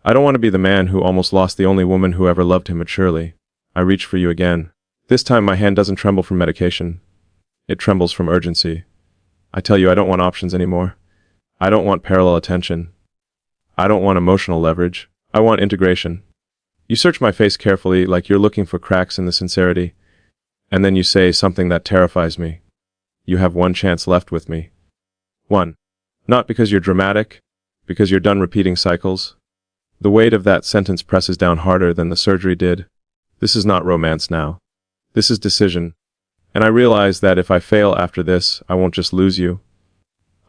I don't want to be the man who almost lost the only woman who ever loved him maturely. I reach for you again. This time my hand doesn't tremble from medication. It trembles from urgency. I tell you I don't want options anymore. I don't want parallel attention. I don't want emotional leverage. I want integration. You search my face carefully like you're looking for cracks in the sincerity, and then you say something that terrifies me. You have one chance left with me. One. Not because you're dramatic, because you're done repeating cycles. The weight of that sentence presses down harder than the surgery did. This is not romance now. This is decision. And I realize that if I fail after this, I won't just lose you.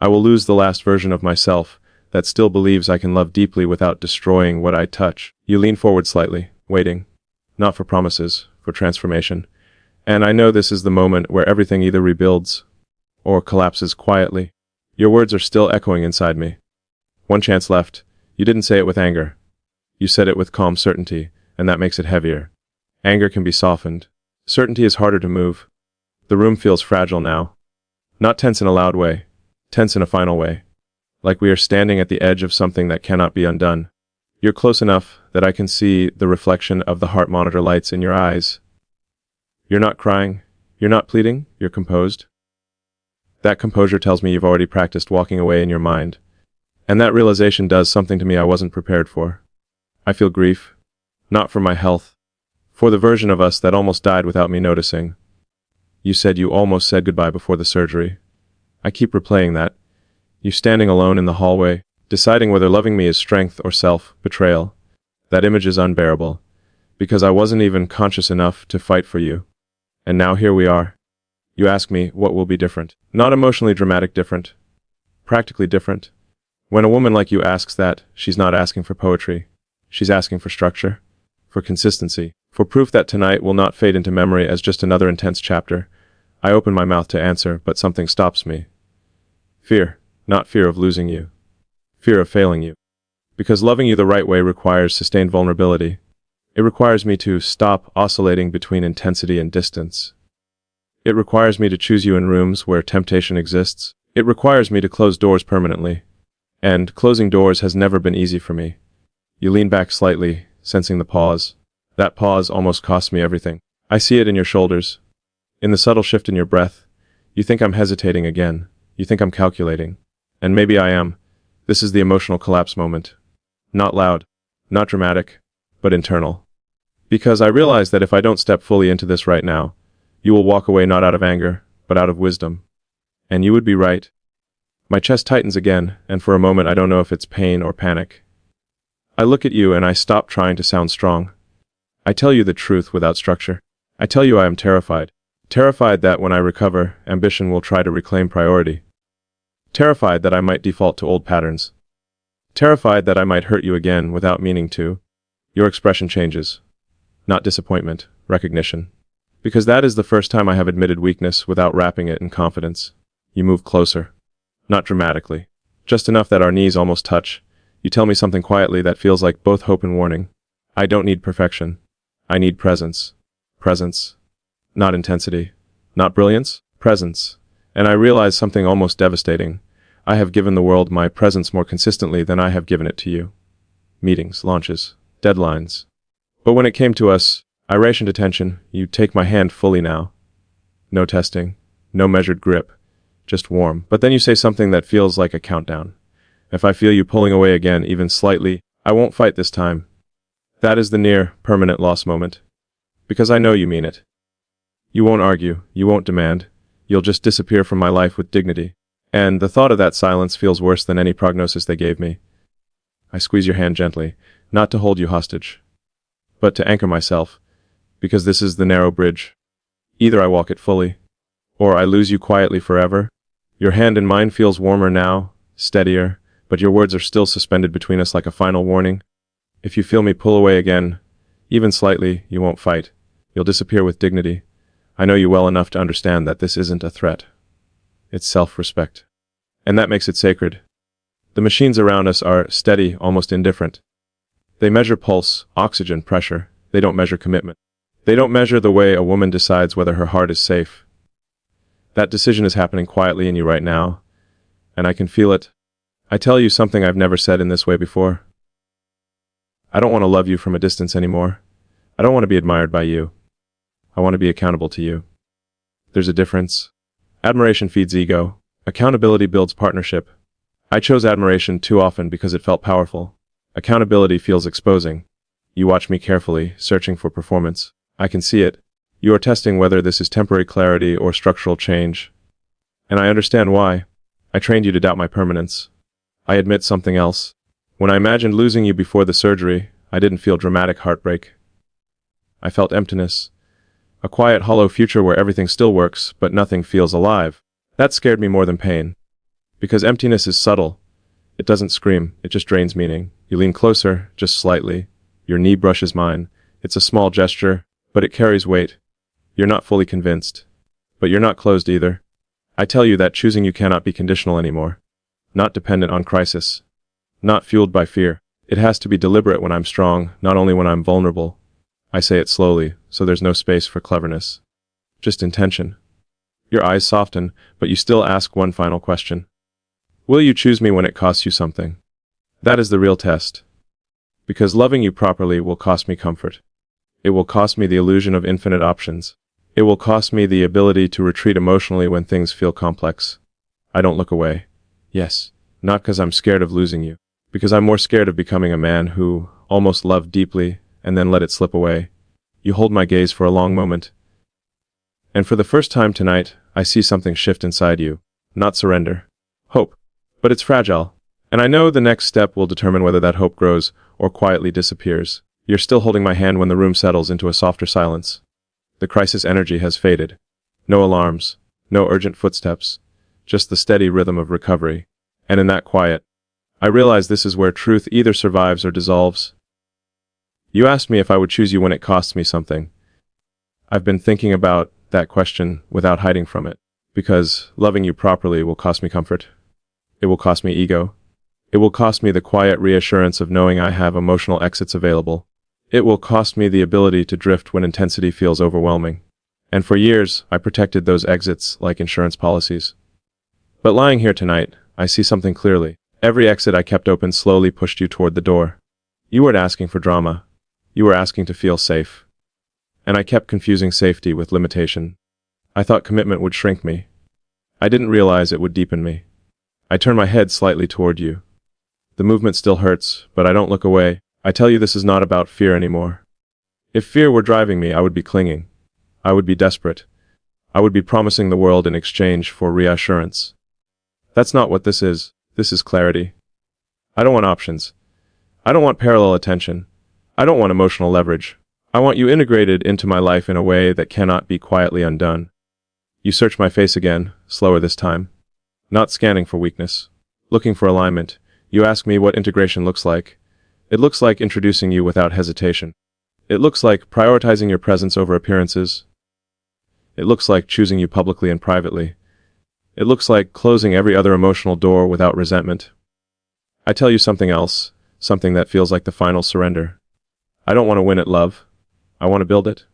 I will lose the last version of myself that still believes I can love deeply without destroying what I touch. You lean forward slightly, waiting. Not for promises, for transformation. And I know this is the moment where everything either rebuilds or collapses quietly. Your words are still echoing inside me. One chance left. You didn't say it with anger. You said it with calm certainty, and that makes it heavier. Anger can be softened. Certainty is harder to move. The room feels fragile now. Not tense in a loud way. Tense in a final way. Like we are standing at the edge of something that cannot be undone. You're close enough that I can see the reflection of the heart monitor lights in your eyes. You're not crying. You're not pleading. You're composed. That composure tells me you've already practiced walking away in your mind. And that realization does something to me I wasn't prepared for. I feel grief. Not for my health. For the version of us that almost died without me noticing. You said you almost said goodbye before the surgery. I keep replaying that. You standing alone in the hallway, deciding whether loving me is strength or self-betrayal. That image is unbearable, because I wasn't even conscious enough to fight for you. And now here we are. You ask me, what will be different? Not emotionally dramatic different. Practically different. When a woman like you asks that, she's not asking for poetry. She's asking for structure, for consistency, for proof that tonight will not fade into memory as just another intense chapter. I open my mouth to answer, but something stops me. Fear, not fear of losing you. Fear of failing you. Because loving you the right way requires sustained vulnerability. It requires me to stop oscillating between intensity and distance. It requires me to choose you in rooms where temptation exists. It requires me to close doors permanently. And closing doors has never been easy for me. You lean back slightly, sensing the pause. That pause almost costs me everything. I see it in your shoulders. In the subtle shift in your breath. You think I'm hesitating again. You think I'm calculating. And maybe I am. This is the emotional collapse moment. Not loud, not dramatic, but internal. Because I realize that if I don't step fully into this right now, you will walk away not out of anger, but out of wisdom. And you would be right. My chest tightens again, and for a moment I don't know if it's pain or panic. I look at you and I stop trying to sound strong. I tell you the truth without structure. I tell you I am terrified. Terrified that when I recover, ambition will try to reclaim priority. Terrified that I might default to old patterns. Terrified that I might hurt you again without meaning to. Your expression changes. Not disappointment, recognition. Because that is the first time I have admitted weakness without wrapping it in confidence. You move closer. Not dramatically. Just enough that our knees almost touch. You tell me something quietly that feels like both hope and warning. I don't need perfection. I need presence. Presence. Not intensity. Not brilliance. Presence. And I realize something almost devastating. I have given the world my presence more consistently than I have given it to you. Meetings, launches, deadlines. But when it came to us, I rationed attention. You take my hand fully now. No testing. No measured grip. Just warm. But then you say something that feels like a countdown. If I feel you pulling away again, even slightly, I won't fight this time. That is the near, permanent loss moment. Because I know you mean it. You won't argue. You won't demand. You'll just disappear from my life with dignity. And the thought of that silence feels worse than any prognosis they gave me. I squeeze your hand gently, not to hold you hostage, but to anchor myself, because this is the narrow bridge. Either I walk it fully, or I lose you quietly forever. Your hand in mine feels warmer now, steadier, but your words are still suspended between us like a final warning. If you feel me pull away again, even slightly, you won't fight. You'll disappear with dignity. I know you well enough to understand that this isn't a threat. It's self-respect. And that makes it sacred. The machines around us are steady, almost indifferent. They measure pulse, oxygen, pressure. They don't measure commitment. They don't measure the way a woman decides whether her heart is safe. That decision is happening quietly in you right now, and I can feel it. I tell you something I've never said in this way before. I don't want to love you from a distance anymore. I don't want to be admired by you. I want to be accountable to you. There's a difference. Admiration feeds ego. Accountability builds partnership. I chose admiration too often because it felt powerful. Accountability feels exposing. You watch me carefully, searching for performance. I can see it. You are testing whether this is temporary clarity or structural change. And I understand why. I trained you to doubt my permanence. I admit something else. When I imagined losing you before the surgery, I didn't feel dramatic heartbreak. I felt emptiness. A quiet, hollow future where everything still works, but nothing feels alive. That scared me more than pain. Because emptiness is subtle. It doesn't scream, it just drains meaning. You lean closer, just slightly. Your knee brushes mine. It's a small gesture, but it carries weight. You're not fully convinced. But you're not closed either. I tell you that choosing you cannot be conditional anymore. Not dependent on crisis. Not fueled by fear. It has to be deliberate when I'm strong, not only when I'm vulnerable. I say it slowly, so there's no space for cleverness. Just intention. Your eyes soften, but you still ask one final question. Will you choose me when it costs you something? That is the real test. Because loving you properly will cost me comfort. It will cost me the illusion of infinite options. It will cost me the ability to retreat emotionally when things feel complex. I don't look away. Yes, not because I'm scared of losing you. Because I'm more scared of becoming a man who almost loved deeply and then let it slip away. You hold my gaze for a long moment. And for the first time tonight, I see something shift inside you. Not surrender. Hope. But it's fragile. And I know the next step will determine whether that hope grows or quietly disappears. You're still holding my hand when the room settles into a softer silence. The crisis energy has faded. No alarms. No urgent footsteps. Just the steady rhythm of recovery. And in that quiet, I realize this is where truth either survives or dissolves. You asked me if I would choose you when it costs me something. I've been thinking about that question without hiding from it, because loving you properly will cost me comfort. It will cost me ego. It will cost me the quiet reassurance of knowing I have emotional exits available. It will cost me the ability to drift when intensity feels overwhelming. And for years, I protected those exits like insurance policies. But lying here tonight, I see something clearly. Every exit I kept open slowly pushed you toward the door. You weren't asking for drama. You were asking to feel safe. And I kept confusing safety with limitation. I thought commitment would shrink me. I didn't realize it would deepen me. I turn my head slightly toward you. The movement still hurts, but I don't look away. I tell you this is not about fear anymore. If fear were driving me, I would be clinging. I would be desperate. I would be promising the world in exchange for reassurance. That's not what this is. This is clarity. I don't want options. I don't want parallel attention. I don't want emotional leverage. I want you integrated into my life in a way that cannot be quietly undone. You search my face again, slower this time. Not scanning for weakness. Looking for alignment. You ask me what integration looks like. It looks like introducing you without hesitation. It looks like prioritizing your presence over appearances. It looks like choosing you publicly and privately. It looks like closing every other emotional door without resentment. I tell you something else, something that feels like the final surrender. I don't want to win at love. I want to build it.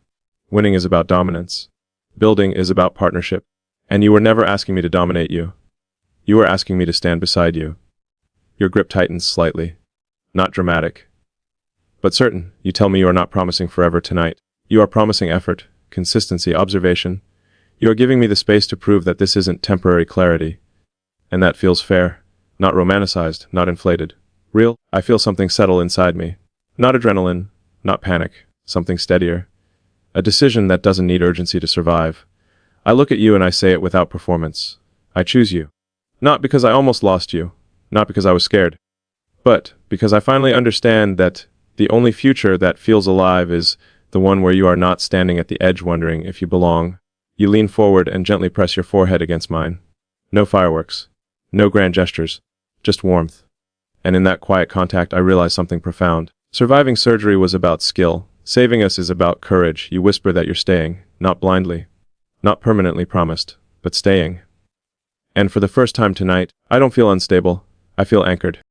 Winning is about dominance. Building is about partnership. And you were never asking me to dominate you. You were asking me to stand beside you. Your grip tightens slightly. Not dramatic. But certain. You tell me you are not promising forever tonight. You are promising effort, consistency, observation. You are giving me the space to prove that this isn't temporary clarity. And that feels fair. Not romanticized, not inflated. Real. I feel something settle inside me. Not adrenaline, not panic. Something steadier. A decision that doesn't need urgency to survive. I look at you and I say it without performance. I choose you. Not because I almost lost you. Not because I was scared. But because I finally understand that the only future that feels alive is the one where you are not standing at the edge wondering if you belong. You lean forward and gently press your forehead against mine. No fireworks. No grand gestures. Just warmth. And in that quiet contact I realize something profound. Surviving surgery was about skill. Saving us is about courage. You whisper that you're staying, not blindly, not permanently promised, but staying. And for the first time tonight, I don't feel unstable. I feel anchored.